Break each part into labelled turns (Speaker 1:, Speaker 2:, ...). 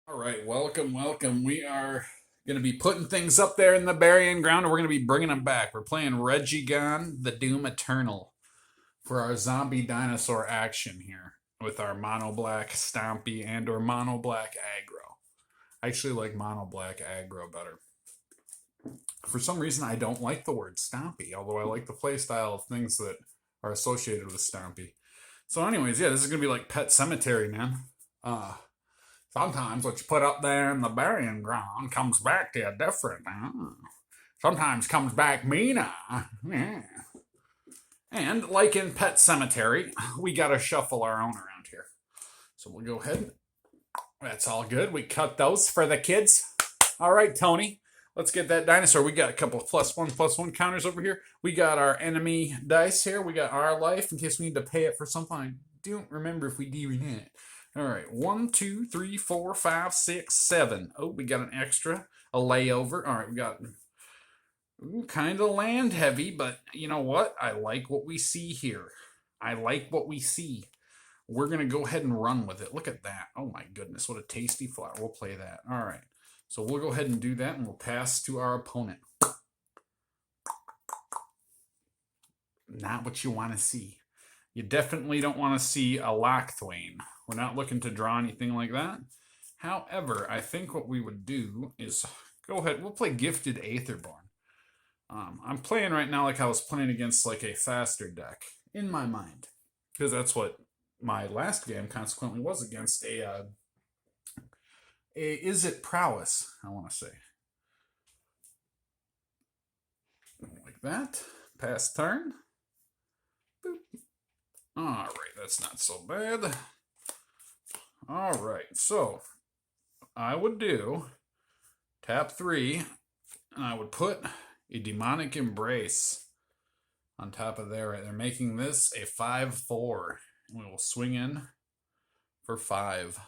Speaker 1: All right, welcome. We are going to be putting things up there in the burying ground, and we're going to be bringing them back. We're playing Regigon, the Doom Eternal, for our zombie dinosaur action here with our Mono Black Stompy and or Mono Black Aggro. I actually like Mono Black Aggro better. For some reason, I don't like the word Stompy, although I like the playstyle of things that are associated with Stompy. So, anyways, yeah, this is going to be like Pet Cemetery, man. Uh, Sometimes what you put up there in the burying ground comes back to you different. Sometimes comes back meaner. Yeah. And like in Pet Cemetery, we gotta shuffle our own around here. So we'll go ahead. That's all good. We cut those for the kids. All right, Tony. Let's get that dinosaur. We got a couple of plus one counters over here. We got our enemy dice here. We got our life in case we need to pay it for something. I don't remember if we do or not. All right, 1, 2, 3, 4, 5, 6, 7. Oh, we got an extra, a layover. All right, we got kind of land heavy, but you know what? I like what we see here. I like what we see. We're going to go ahead and run with it. Look at that. Oh my goodness, what a tasty flower. We'll play that. All right, so we'll go ahead and do that, and we'll pass to our opponent. Not what you want to see. You definitely don't want to see a Lockthwain. We're not looking to draw anything like that. However, I think what we would do is go ahead. We'll play Gifted Aetherborn. I'm playing right now like I was playing against like a faster deck in my mind, because that's what my last game consequently was against a Is It Prowess, I want to say. Like that. Pass turn. Boop. All right, that's not so bad. All right, so I would do tap 3, and I would put a Demonic Embrace on top of there. Right, they're making this a 5/4, and we will swing in for 5.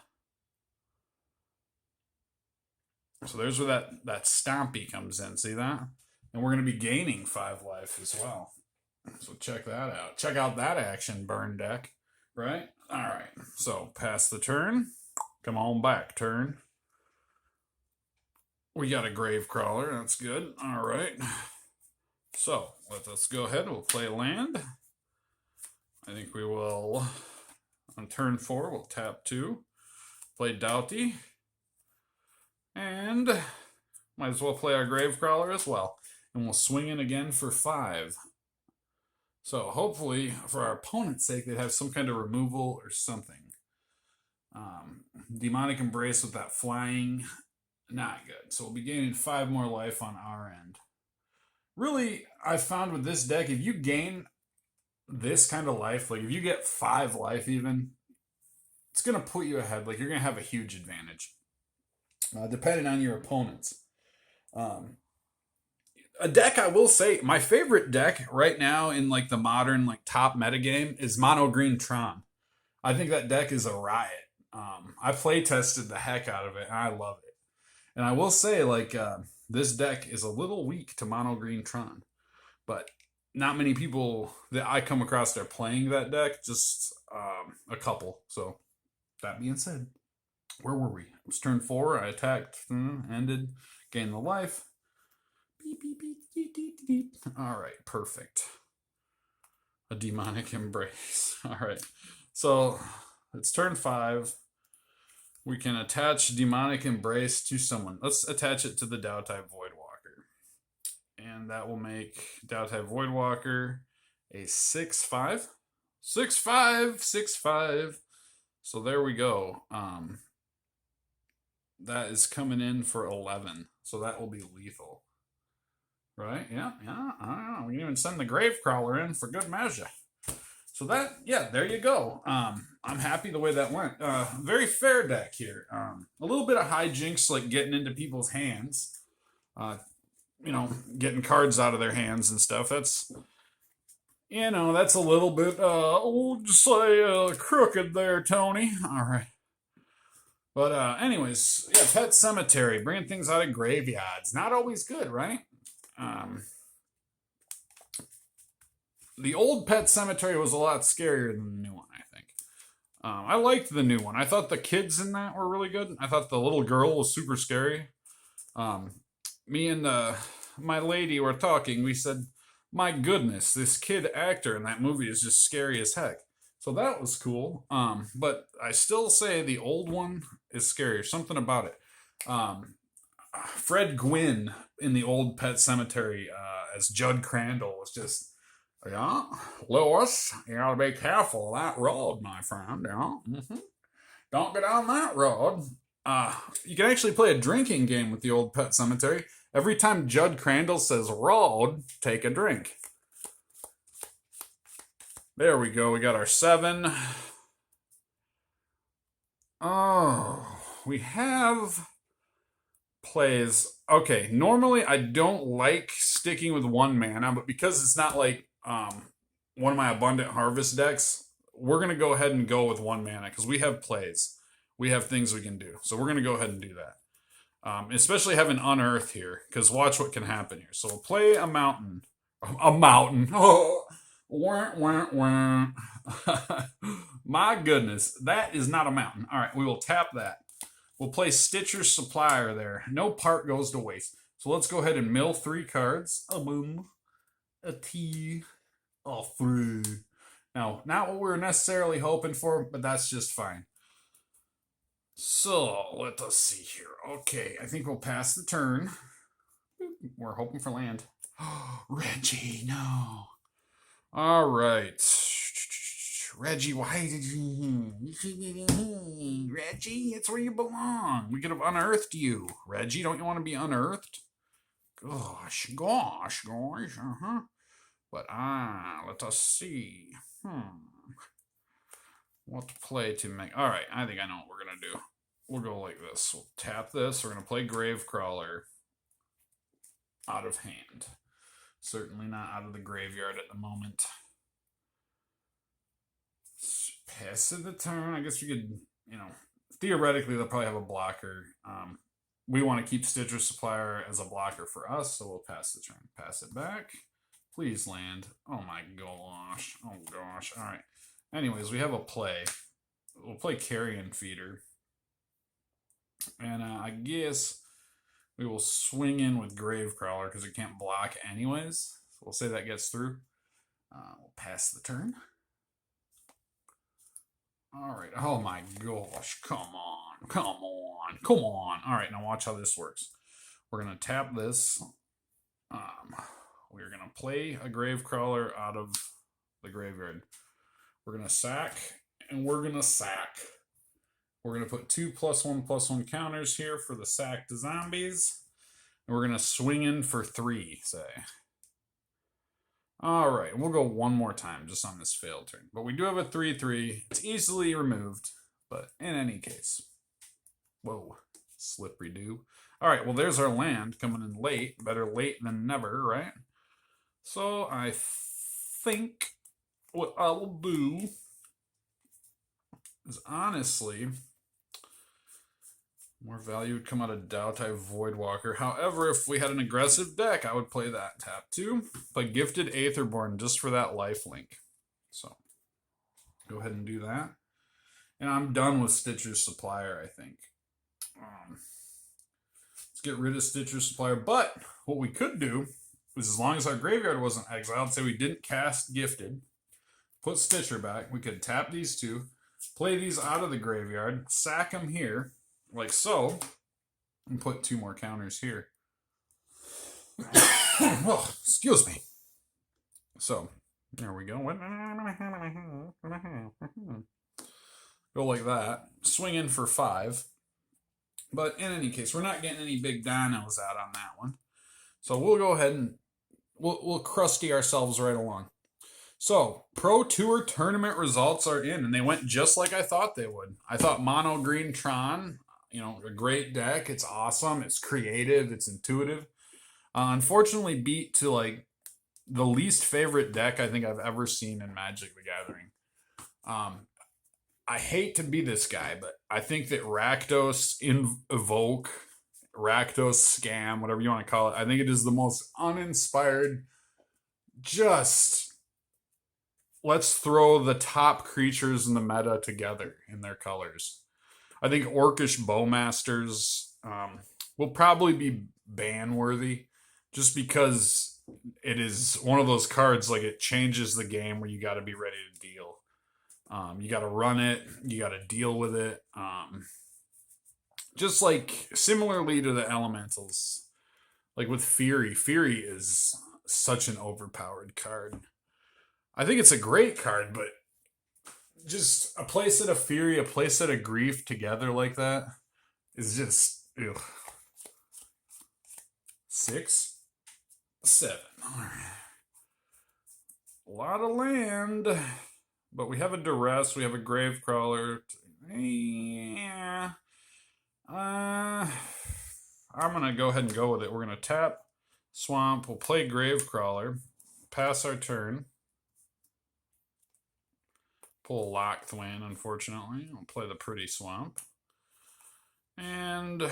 Speaker 1: So there's where that Stompy comes in. See that? And we're going to be gaining 5 life as well. So check that out. Check out that action, burn deck. Right? All right. So pass the turn. Come on back, turn. We got a grave crawler. That's good. All right. So let's go ahead. We'll play land. I think we will, on turn 4, we'll tap 2. Play Doughty. And might as well play our grave crawler as well. And we'll swing in again for 5. So hopefully, for our opponent's sake, they'd have some kind of removal or something. Demonic Embrace with that flying, not good. So we'll be gaining 5 more life on our end. Really, I found with this deck, if you gain this kind of life, like if you get 5 life even, it's going to put you ahead. Like you're going to have a huge advantage, depending on your opponents. A deck I will say, my favorite deck right now in like the modern like top metagame is Mono Green Tron. I think that deck is a riot. I play tested the heck out of it, and I love it. And I will say, like, this deck is a little weak to Mono Green Tron, but not many people that I come across are playing that deck. Just a couple. So that being said, where were we? It was turn 4. I attacked, ended, gained the life. Beep, beep, beep, beep, beep, beep. All right, perfect. A Demonic Embrace. All right, so it's turn 5. We can attach Demonic Embrace to someone. Let's attach it to the Dao-type Voidwalker. And that will make Dao-type Voidwalker a 6/5. 6/5, 6/5. So there we go. That is coming in for 11. So that will be lethal. Right? Yeah. We can even send the Gravecrawler in for good measure. So that, yeah, there you go. I'm happy the way that went. Very fair deck here. A little bit of hijinks, like getting into people's hands. Getting cards out of their hands and stuff. That's a little bit, we'll just say, crooked there, Tony. All right. But anyways, yeah, Pet Cemetery, bringing things out of graveyards. Not always good, right? The old Pet Cemetery was a lot scarier than the new one, I think. I liked the new one. I thought the kids in that were really good. I thought the little girl was super scary. Um, Me and my lady were talking. We said, "My goodness, this kid actor in that movie is just scary as heck." So that was cool. But I still say the old one is scarier. Something about it. Um, Fred Gwynn in the old Pet Cemetery as Judd Crandall was just, yeah, Lois, you gotta be careful of that road, my friend. Yeah, don't get on that road. You can actually play a drinking game with the old Pet Cemetery. Every time Judd Crandall says road, take a drink. There we go. We got our 7. Oh, we have plays. Okay, normally I don't like sticking with 1 mana, but because it's not like one of my Abundant Harvest decks, we're gonna go ahead and go with 1 mana because we have plays, we have things we can do. So we're gonna go ahead and do that. Especially having Unearth here, because watch what can happen here. So we'll play a mountain, a mountain. Oh, wah, wah, wah. My goodness, that is not a mountain. All right, we will tap that. We'll play Stitcher's Supplier there. No part goes to waste. So let's go ahead and mill 3 cards. A boom, a T, a 3. Now, not what we were necessarily hoping for, but that's just fine. So, let us see here. Okay, I think we'll pass the turn. We're hoping for land. Reggie, no. All right. Reggie, why did you... Reggie, it's where you belong. We could have unearthed you. Reggie, don't you want to be unearthed? Gosh. Uh-huh. But, let us see. What play to make? All right, I think I know what we're going to do. We'll go like this. We'll tap this. We're going to play Gravecrawler out of hand. Certainly not out of the graveyard at the moment. Pass it the turn. I guess we could, theoretically, they'll probably have a blocker. We want to keep Stitcher Supplier as a blocker for us, so we'll pass the turn. Pass it back. Please land. Oh my gosh. Oh gosh. All right. Anyways, we have a play. We'll play Carrion Feeder. And I guess we will swing in with Gravecrawler because it can't block anyways. So we'll say that gets through. We'll pass the turn. All right. Oh my gosh. Come on. All right. Now watch how this works. We're going to tap this. We're going to play a Gravecrawler out of the graveyard. We're going to sack, and we're going to sack. We're going to put 2 +1/+1 counters here for the sacked zombies. And we're going to swing in for 3, say. All right, we'll go one more time just on this failed turn. But we do have a 3/3. It's easily removed, but in any case. Whoa, slippery do. All right, well, there's our land coming in late. Better late than never, right? So I think what I will do is honestly, more value would come out of Dautai Voidwalker. However, if we had an aggressive deck, I would play that. Tap 2. Play Gifted Aetherborn just for that lifelink. So, go ahead and do that. And I'm done with Stitcher's Supplier, I think. Let's get rid of Stitcher's Supplier. But, what we could do is, as long as our graveyard wasn't exiled, say we didn't cast Gifted, put Stitcher back, we could tap these 2, play these out of the graveyard, sack them here, like so, and put 2 more counters here. Oh, excuse me. So, there we go. Go like that. Swing in for 5. But in any case, we're not getting any big dinos out on that one. So we'll go ahead and we'll crusty ourselves right along. So, Pro Tour tournament results are in, and they went just like I thought they would. I thought Mono Green Tron, a great deck. It's awesome. It's creative. It's intuitive. Unfortunately, beat to like the least favorite deck I think I've ever seen in Magic the Gathering. I hate to be this guy, but I think that Rakdos Evoke, Rakdos Scam, whatever you want to call it, I think it is the most uninspired, just let's throw the top creatures in the meta together in their colors. I think Orcish Bowmasters will probably be ban worthy just because it is one of those cards, like it changes the game where you got to be ready to deal. You got to run it, you got to deal with it. Just like similarly to the elementals, like with Fury. Fury is such an overpowered card. I think it's a great card, but just a playset of Fury, a playset of Grief together like that is just ugh. 6, 7. All right. A lot of land, but we have a Duress, we have a Gravecrawler. Yeah. I'm gonna go ahead and go with it. We're gonna tap Swamp. We'll play Gravecrawler, pass our turn. Pull Lockthwain, unfortunately. I'll play the Pretty Swamp. And I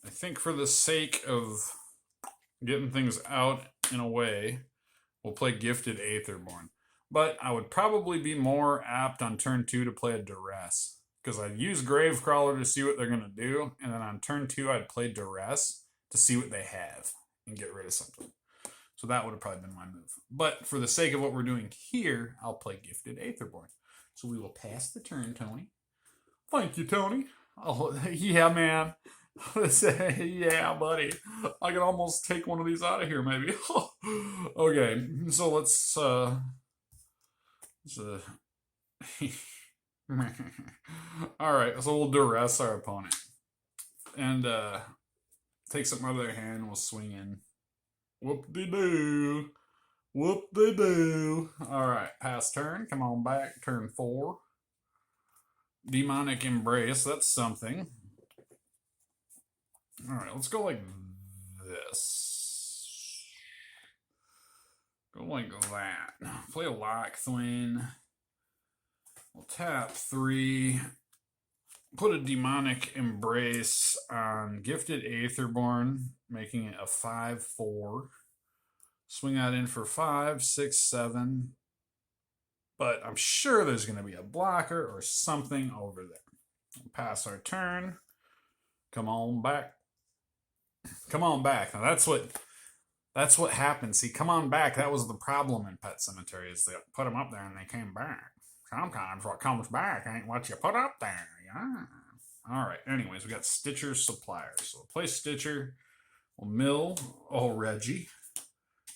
Speaker 1: think for the sake of getting things out in a way, we'll play Gifted Aetherborn. But I would probably be more apt on turn 2 to play a Duress. Because I'd use Gravecrawler to see what they're going to do. And then on turn 2, I'd play Duress to see what they have and get rid of something. So that would have probably been my move. But for the sake of what we're doing here, I'll play Gifted Aetherborn. So we will pass the turn, Tony. Thank you, Tony. Oh, yeah, man. Yeah, buddy. I can almost take one of these out of here, maybe. Okay, so let's all right, so we'll Duress our opponent. And take something out of their hand and we'll swing in. Whoop-de-doo. Whoop-de-doo. Alright, pass turn. Come on back. Turn 4. Demonic Embrace. That's something. Alright, let's go like this. Go like that. Play a Lockthwain. We'll tap 3. Put a Demonic Embrace on Gifted Aetherborn, making it a 5/4. Swing that in for 5, 6, 7. But I'm sure there's going to be a blocker or something over there. We'll pass our turn. Come on back. Come on back. Now that's what happens. See, come on back. That was the problem in Pet Cemetery, is they put them up there and they came back. Sometimes what comes back ain't what you put up there. Yeah. All right. Anyways, we got Stitcher Supplier. So we'll play Stitcher. We'll mill. Oh, Reggie.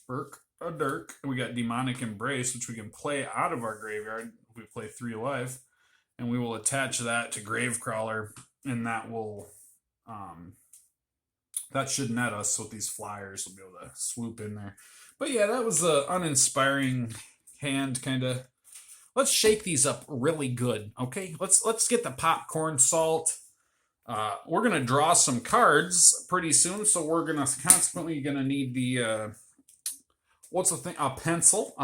Speaker 1: Burke. A Dirk. We got Demonic Embrace, which we can play out of our graveyard. We play 3 life. And we will attach that to Gravecrawler. And that will... that should net us, so these flyers will be able to swoop in there. But yeah, that was an uninspiring hand, kind of. Let's shake these up really good, okay? Let's get the popcorn salt. We're gonna draw some cards pretty soon, so we're consequently gonna need the what's the thing? A pencil.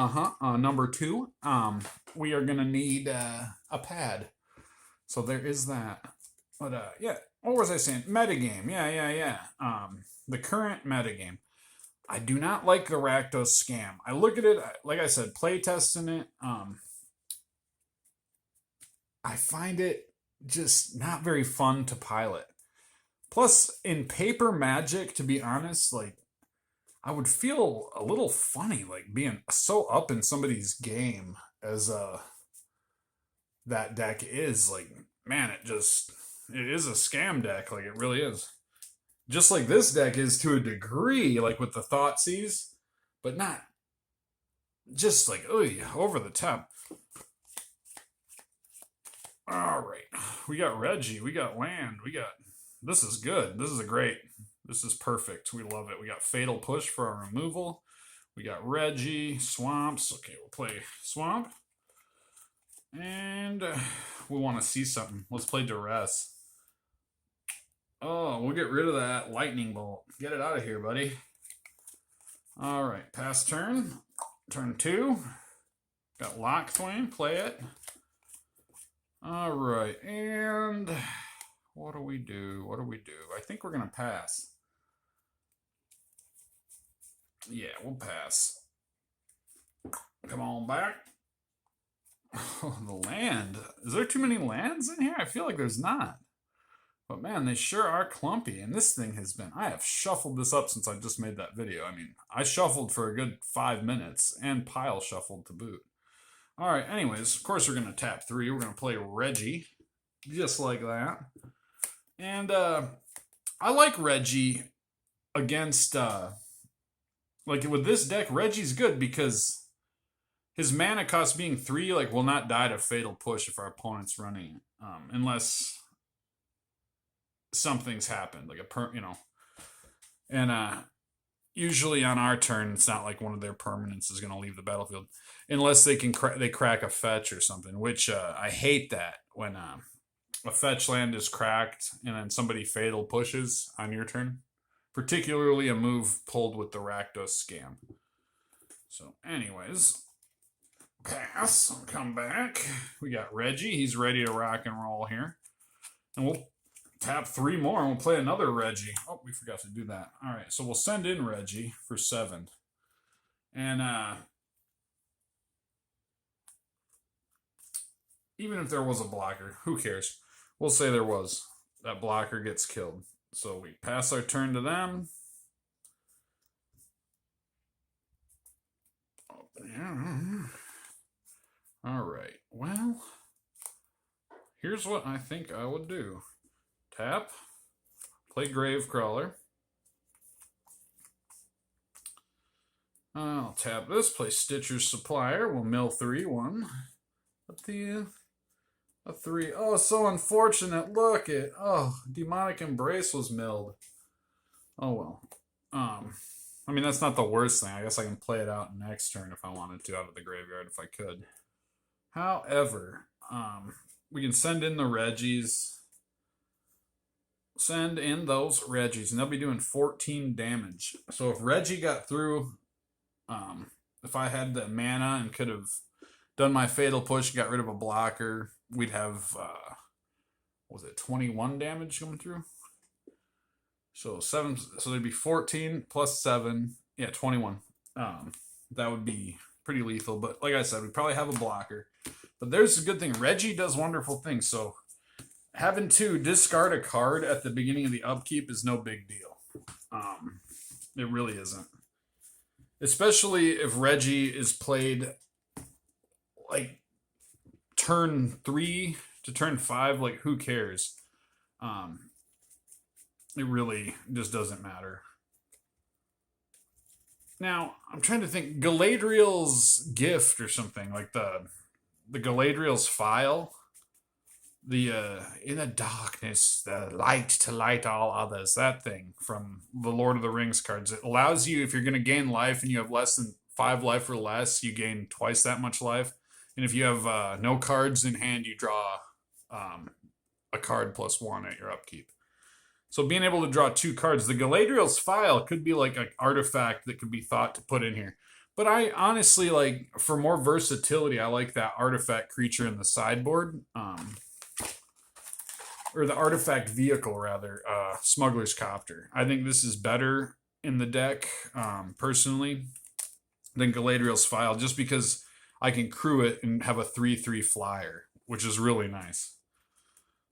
Speaker 1: Number 2. We are gonna need a pad. So there is that. But yeah, what was I saying? Metagame. Yeah. The current metagame. I do not like the Rakdos scam. I look at it, like I said, play testing it. I find it just not very fun to pilot. Plus, in paper Magic, to be honest, like, I would feel a little funny, like, being so up in somebody's game as that deck is. Like, man, it is a scam deck. Like, it really is. Just like this deck is to a degree, like with the Thoughtseize, but not just like, over the top. All right, we got Reggie, we got land, this is good. This is perfect. We love it. We got Fatal Push for our removal. We got Reggie, Swamps. Okay, we'll play Swamp. And we want to see something. Let's play Duress. Oh, we'll get rid of that Lightning Bolt. Get it out of here, buddy. All right, pass turn. Turn 2. Got Lockthwain, play it. All right, and what do we do? I think we're going to pass. Yeah, we'll pass. Come on back. Oh, the land. Is there too many lands in here? I feel like there's not. But man, they sure are clumpy. And this thing has been... I have shuffled this up since I just made that video. I mean, I shuffled for a good 5 minutes and pile shuffled to boot. All right, anyways, of course we're going to tap 3. We're going to play Reggie. Just like that. And I like Reggie against... like with this deck, Reggie's good because... his mana cost being 3, like, will not die to Fatal Push if our opponent's running it. Unless something's happened, like And usually on our turn, it's not like one of their permanents is going to leave the battlefield. Unless they can they crack a fetch or something, which I hate that when a fetch land is cracked and then somebody Fatal Pushes on your turn. Particularly a move pulled with the Rakdos scam. So anyways... pass, come back. We got Reggie. He's ready to rock and roll here. And we'll tap 3 more and we'll play another Reggie. Oh, we forgot to do that. All right, so we'll send in Reggie for 7. And even if there was a blocker, who cares? We'll say there was. That blocker gets killed. So we pass our turn to them. Oh, yeah. All right, well, here's what I think I would do. Tap, play Gravecrawler. I'll tap this, play Stitcher's Supplier. We'll mill 3, 1. A 3. Oh, so unfortunate. Look it. Oh, Demonic Embrace was milled. Oh, well. I mean, that's not the worst thing. I guess I can play it out next turn if I wanted to out of the graveyard if I could. However, we can send in the Reggies. Send in those Reggies, and they'll be doing 14 damage. So if Reggie got through, if I had the mana and could have done my Fatal Push, got rid of a blocker, we'd have, what was it, 21 damage coming through? So 7, so there'd be 14 plus 7, yeah, 21. That would be pretty lethal, but like I said, we probably have a blocker. But there's a good thing. Reggie does wonderful things, so having to discard a card at the beginning of the upkeep is no big deal. It really isn't. Especially if Reggie is played like turn 3 to turn 5, like who cares? It really just doesn't matter. Now, I'm trying to think. Galadriel's gift or something, like the Galadriel's file. The in the darkness, the light to light all others. That thing from the Lord of the Rings cards. It allows you, if you're going to gain life and you have less than 5 life or less, you gain twice that much life. And if you have no cards in hand, you draw a card plus 1 at your upkeep. So being able to draw 2 cards, the Galadriel's file could be like an artifact that could be thought to put in here. But I honestly, like, for more versatility, I like that artifact creature in the sideboard. Or the artifact vehicle, rather, Smuggler's Copter. I think this is better in the deck, personally, than Galadriel's file, just because I can crew it and have a 3/3 flyer, which is really nice.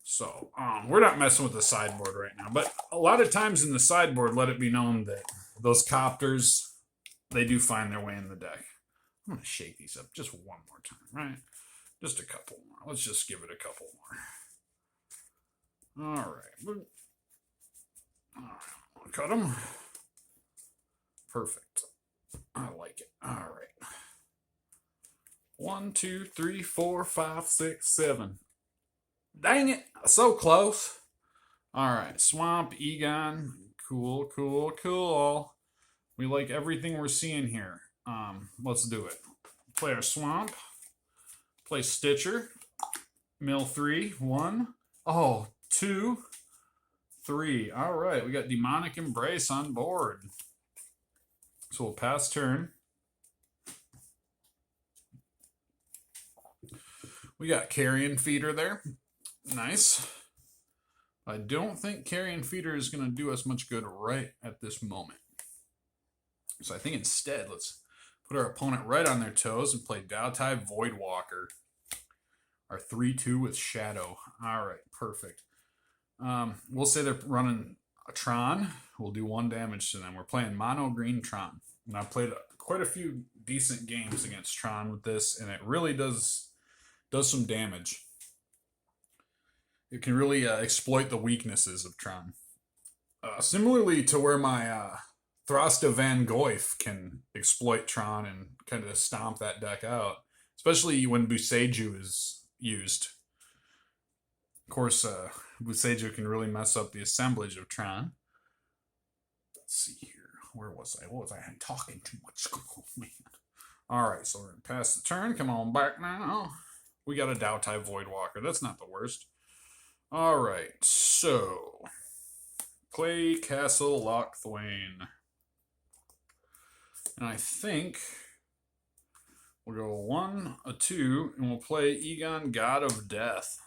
Speaker 1: So, we're not messing with the sideboard right now. But a lot of times in the sideboard, let it be known that those copters, they do find their way in the deck. I'm going to shake these up just one more time, right? Just a couple more. Let's just give it a couple more. All right. Cut them. Perfect. I like it. All right. 1, 2, 3, 4, 5, 6, 7. Dang it. So close. All right. Swamp, Egon. Cool, cool, cool. We like everything we're seeing here. Let's do it. Play our Swamp. Play Stitcher. Mill 3. 1. Oh, 2. 3. All right. We got Demonic Embrace on board. So we'll pass turn. We got Carrion Feeder there. Nice. I don't think Carrion Feeder is going to do us much good right at this moment. So I think instead, let's Put our opponent right on their toes and play Dowtai Voidwalker. Our 3-2 with Shadow. All right, perfect. We'll say they're running a Tron. We'll do 1 damage to them. We're playing Mono Green Tron. And I've played quite a few decent games against Tron with this, and it really does some damage. It can really exploit the weaknesses of Tron. Similarly to where my Throsta Van Goyf can exploit Tron and kind of stomp that deck out, especially when Boseiju is used. Of course, Boseiju can really mess up the assemblage of Tron. Let's see here. Where was I? What was I? I'm talking too much. Oh, man. Alright, so we're going to pass the turn. Come on back now. We got a Dowtai Voidwalker. That's not the worst. Alright, so play Castle Lochthwain. And I think we'll go 1, a 2, and we'll play Egon, God of Death.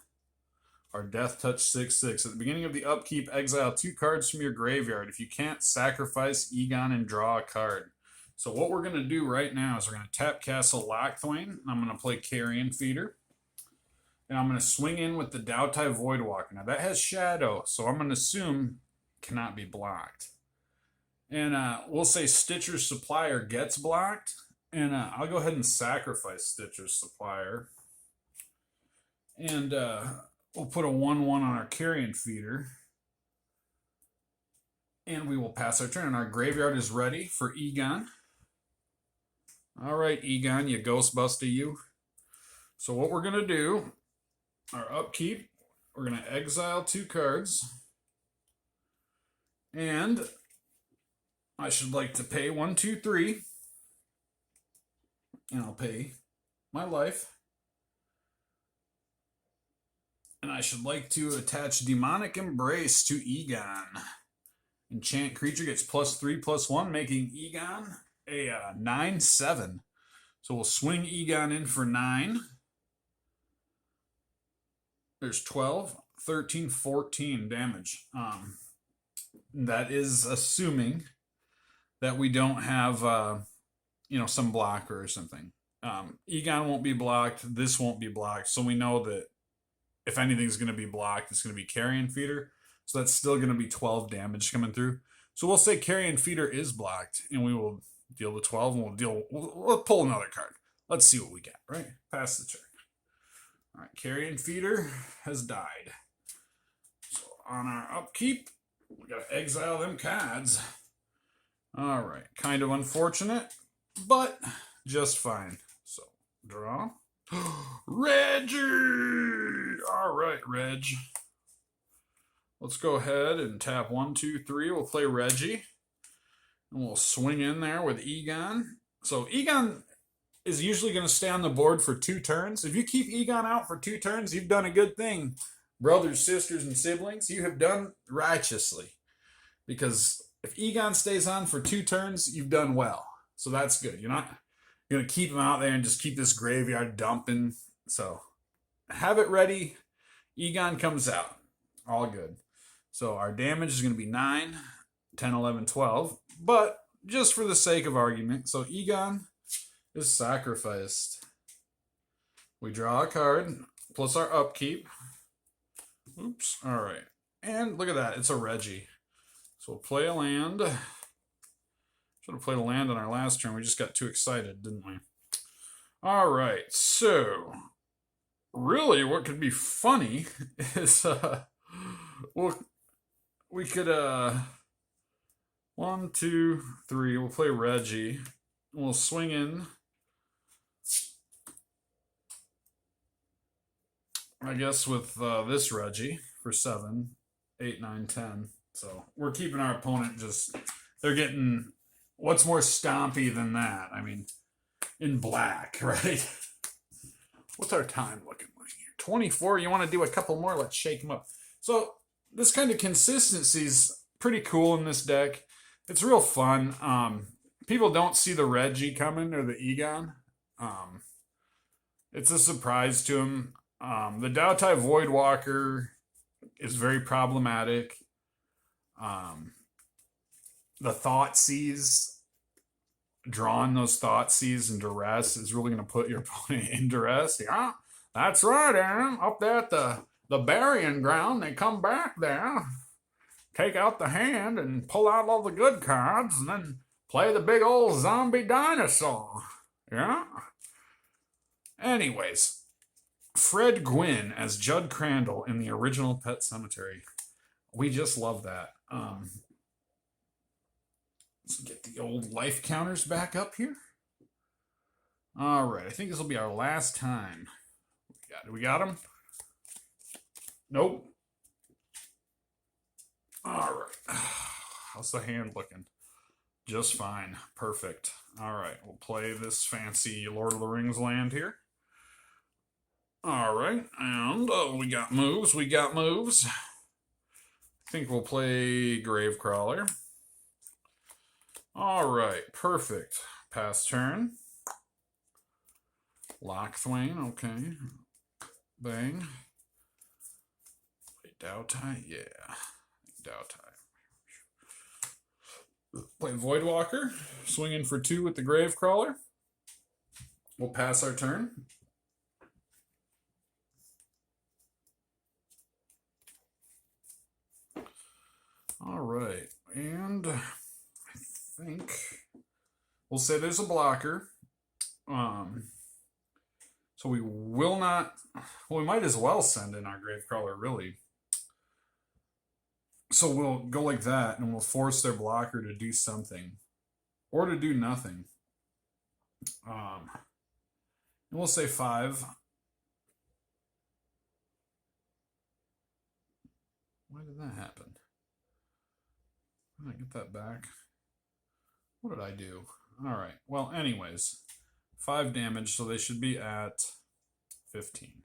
Speaker 1: Our Death Touch 6/6. At the beginning of the upkeep, exile 2 cards from your graveyard. If you can't, sacrifice Egon and draw a card. So what we're going to do right now is we're going to tap Castle Lochthwain. I'm going to play Carrion Feeder. And I'm going to swing in with the Dowtai Voidwalker. Now that has Shadow, so I'm going to assume cannot be blocked. And we'll say Stitcher's Supplier gets blocked. And I'll go ahead and sacrifice Stitcher's Supplier. And we'll put a 1/1 on our Carrion Feeder. And we will pass our turn. And our graveyard is ready for Egon. Alright, Egon, you Ghostbuster, you. So what we're going to do, our upkeep, we're going to exile 2 cards. And I should like to pay 1, 2, 3. And I'll pay my life. And I should like to attach Demonic Embrace to Egon. Enchant creature gets +3/+1, making Egon a 9/7. So we'll swing Egon in for 9. There's 12, 13, 14 damage. That is assuming that we don't have, some blocker or something. Egon won't be blocked. This won't be blocked. So we know that if anything's going to be blocked, it's going to be Carrion Feeder. So that's still going to be 12 damage coming through. So we'll say Carrion Feeder is blocked, and we will deal the 12, and we'll pull another card. Let's see what we get, right? Pass the turn. All right, Carrion Feeder has died. So on our upkeep, we got to exile them cards. All right, kind of unfortunate, but just fine. So draw. Reggie! All right, Reg. Let's go ahead and tap 1, 2, 3. We'll play Reggie. And we'll swing in there with Egon. So Egon is usually going to stay on the board for 2 turns. If you keep Egon out for 2 turns, you've done a good thing. Brothers, sisters, and siblings, you have done righteously. Because if Egon stays on for 2 turns, you've done well. So that's good. You're not going to keep him out there and just keep this graveyard dumping. So have it ready. Egon comes out. All good. So our damage is going to be 9, 10, 11, 12. But just for the sake of argument, so Egon is sacrificed. We draw a card, plus our upkeep. Oops. All right. And look at that. It's a Reggie. So we'll play a land. Should have played a land on our last turn. We just got too excited, didn't we? All right. So really what could be funny is we could 1, 2, 3. We'll play Reggie. We'll swing in, I guess, with this Reggie for 7, 8, 9, 10. So we're keeping our opponent just, they're getting, what's more stompy than that? I mean, in black, right? What's our time looking like here? 24. You want to do a couple more? Let's shake them up. So this kind of consistency is pretty cool in this deck. It's real fun. People don't see the Reggie coming or the Egon. It's a surprise to them. The Dowtai Voidwalker is very problematic. The Thoughtseize drawing those Thoughtseize and duress is really going to put your opponent in duress. Yeah, that's right, Aaron. Up there at the burying ground, they come back there, take out the hand and pull out all the good cards, and then play the big old zombie dinosaur. Yeah. Anyways, Fred Gwynn as Judd Crandall in the original Pet Sematary. We just love that. Let's get the old life counters back up here. All right, I think this will be our last time. We got him? Nope. All right. How's the hand looking? Just fine. Perfect. All right, we'll play this fancy Lord of the Rings land here. All right, and we got moves. I think we'll play Gravecrawler. All right, perfect. Pass turn. Lockthwain, okay. Bang. Play Dowtie, yeah. Dowtie. Play Voidwalker. Swinging for 2 with the Gravecrawler. We'll pass our turn. All right, and I think we'll say there's a blocker. So we will not. Well, we might as well send in our Gravecrawler, really. So we'll go like that, and we'll force their blocker to do something, or to do nothing. And we'll say 5. Why did that happen? Did I get that back? What did I do? All right. Well, anyways, 5 damage, so they should be at 15.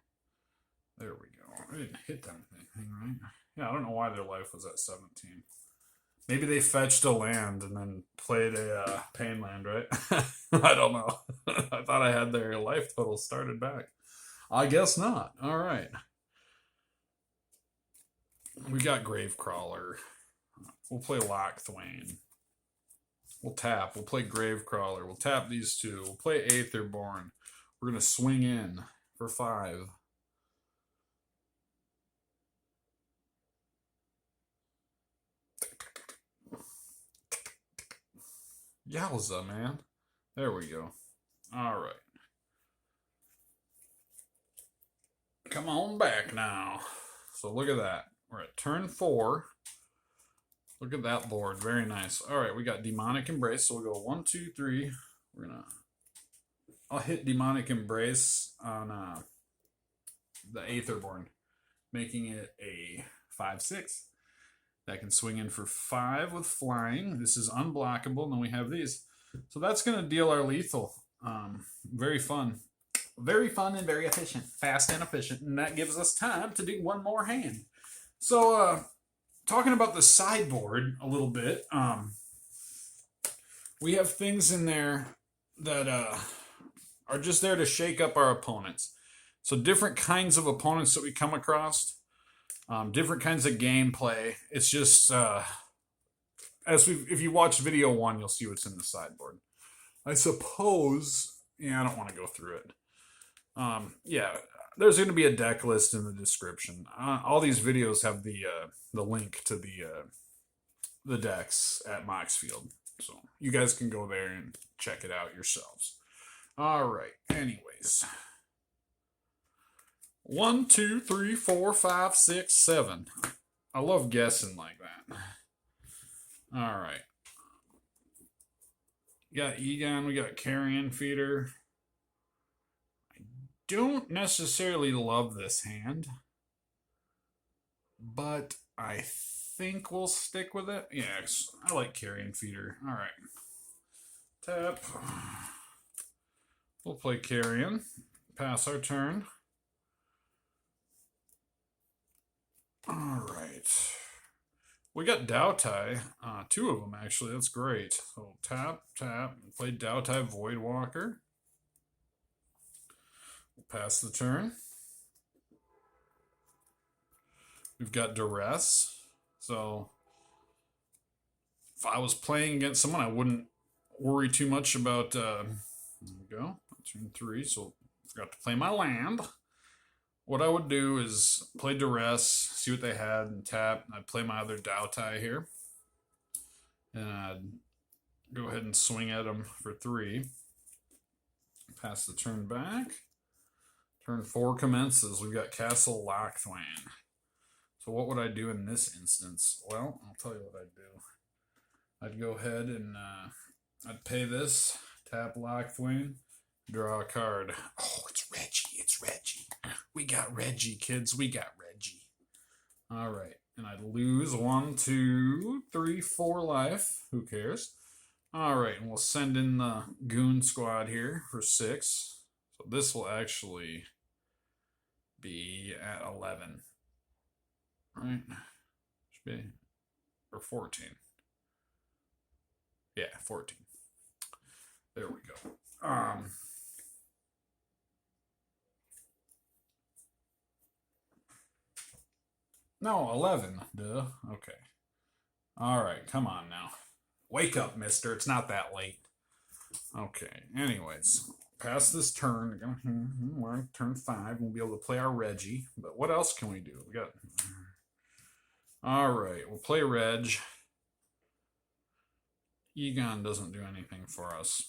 Speaker 1: There we go. I didn't hit that thing, right? Yeah, I don't know why their life was at 17. Maybe they fetched a land and then played a pain land, right? I don't know. I thought I had their life total started back. I guess not. All right. We got Gravecrawler. We'll play Lockthwain. We'll tap. We'll play Gravecrawler. We'll tap these 2. We'll play Aetherborn. We're going to swing in for 5. Yowza, man. There we go. All right. Come on back now. So look at that. We're at turn 4. Look at that board. Very nice. All right, we got Demonic Embrace. So we'll go 1, 2, 3. I'll hit Demonic Embrace on the Aetherborn, making it a 5/6. That can swing in for 5 with flying. This is unblockable, and then we have these. So that's going to deal our lethal. Very fun. Very fun and very efficient. Fast and efficient. And that gives us time to do one more hand. So, talking about the sideboard a little bit, we have things in there that are just there to shake up our opponents. So different kinds of opponents that we come across, different kinds of gameplay. It's just if you watch video 1, you'll see what's in the sideboard. I suppose. Yeah, I don't want to go through it. Yeah, there's going to be a deck list in the description. All these videos have the link to the decks at Moxfield, so you guys can go there and check it out yourselves. All right. Anyways, 1, 2, 3, 4, 5, 6, 7. I love guessing like that. All right. We got Egon. We got Carrion Feeder. Don't necessarily love this hand, but I think we'll stick with it. Yeah, I like Carrion Feeder. All right. Tap. We'll play Carrion. Pass our turn. All right. We got Dowtie. 2 of them, actually. That's great. So tap, tap. Play Dowtie Voidwalker. Pass the turn. We've got Duress. So if I was playing against someone, I wouldn't worry too much about. There we go. Turn 3, so I forgot to play my land. What I would do is play duress, see what they had, and tap. I'd play my other Dao Tai here. And I'd go ahead and swing at them for 3. Pass the turn back. Turn 4 commences. We've got Castle Lochthwain. So what would I do in this instance? Well, I'll tell you what I'd do. I'd go ahead and I'd pay this, tap Lochthwain, draw a card. Oh, it's Reggie. It's Reggie. We got Reggie, kids. We got Reggie. All right. And I'd lose 1, 2, 3, 4 life. Who cares? All right. And we'll send in the goon squad here for 6. So this will actually be at 11. Right? Should be. Or 14. Yeah, 14. There we go. No, 11. Duh. Okay. All right, come on now. Wake up, mister. It's not that late. Okay, anyways. Past this turn, we're on turn 5. We'll be able to play our Reggie. But what else can we do? We got... All right, we'll play Reg. Egon doesn't do anything for us.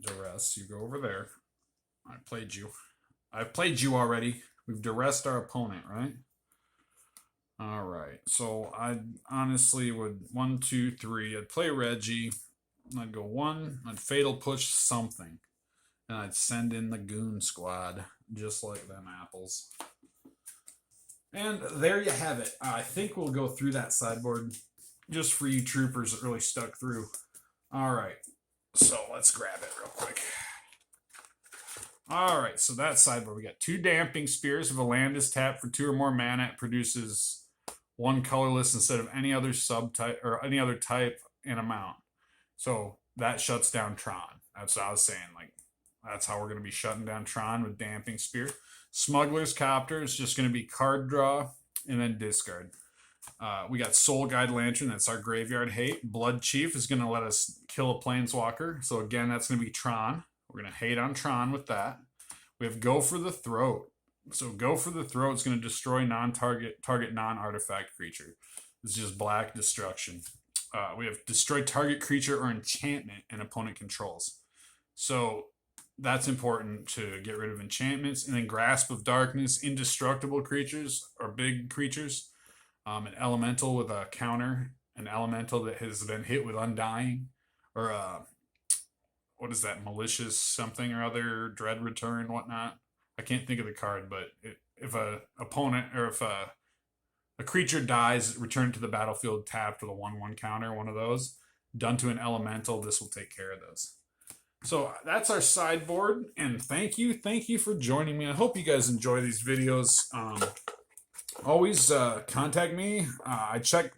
Speaker 1: Duress, you go over there. I played you. I've played you already. We've duressed our opponent, right? All right. So I honestly would 1, 2, 3. I'd play Reggie. I'd go 1. I'd fatal push something, and I'd send in the goon squad, just like them apples. And there you have it. I think we'll go through that sideboard just for you troopers that really stuck through. All right. So let's grab it real quick. All right, so that sideboard, we got 2 Damping Spears. If a land is tapped for 2 or more mana, it produces 1 colorless instead of any other subtype or any other type and amount. So that shuts down Tron. That's what I was saying. Like, that's how we're going to be shutting down Tron with Damping Spear. Smuggler's Copter is just going to be card draw and then discard. We got Soul Guide Lantern. That's our graveyard hate. Blood Chief is going to let us kill a Planeswalker. So again, that's going to be Tron. We're going to hate on Tron with that. We have Go for the Throat. So Go for the Throat is going to destroy target non-artifact creature. It's just black destruction. We have Destroy target creature or enchantment an opponent controls. So that's important to get rid of enchantments. And then Grasp of Darkness, indestructible creatures or big creatures. An elemental with a counter. An elemental that has been hit with Undying. Or what is that? Malicious something or other, Dread Return, whatnot. I can't think of the card, but if a opponent or if a creature dies, return to the battlefield tapped with a 1/1 counter, one of those, done to an elemental, this will take care of those. So that's our sideboard, and thank you for joining me. I hope you guys enjoy these videos. Always contact me. I check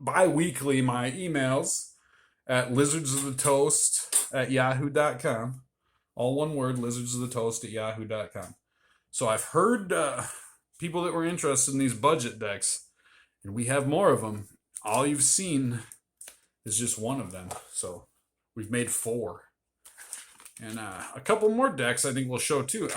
Speaker 1: bi-weekly my emails at lizardsofthetoast@yahoo.com. All one word, lizardsofthetoast@yahoo.com. So I've heard people that were interested in these budget decks, and we have more of them. All you've seen is just one of them. So we've made 4. And a couple more decks I think we'll show too.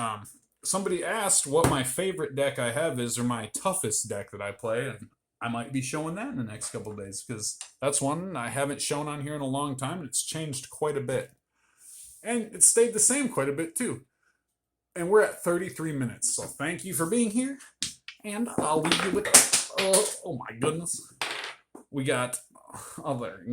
Speaker 1: Somebody asked what my favorite deck I have is, or my toughest deck that I play, and I might be showing that in the next couple of days, because that's one I haven't shown on here in a long time, and it's changed quite a bit. And it stayed the same quite a bit, too. And we're at 33 minutes, so thank you for being here, and I'll leave you with... oh my goodness. We got... oh, there.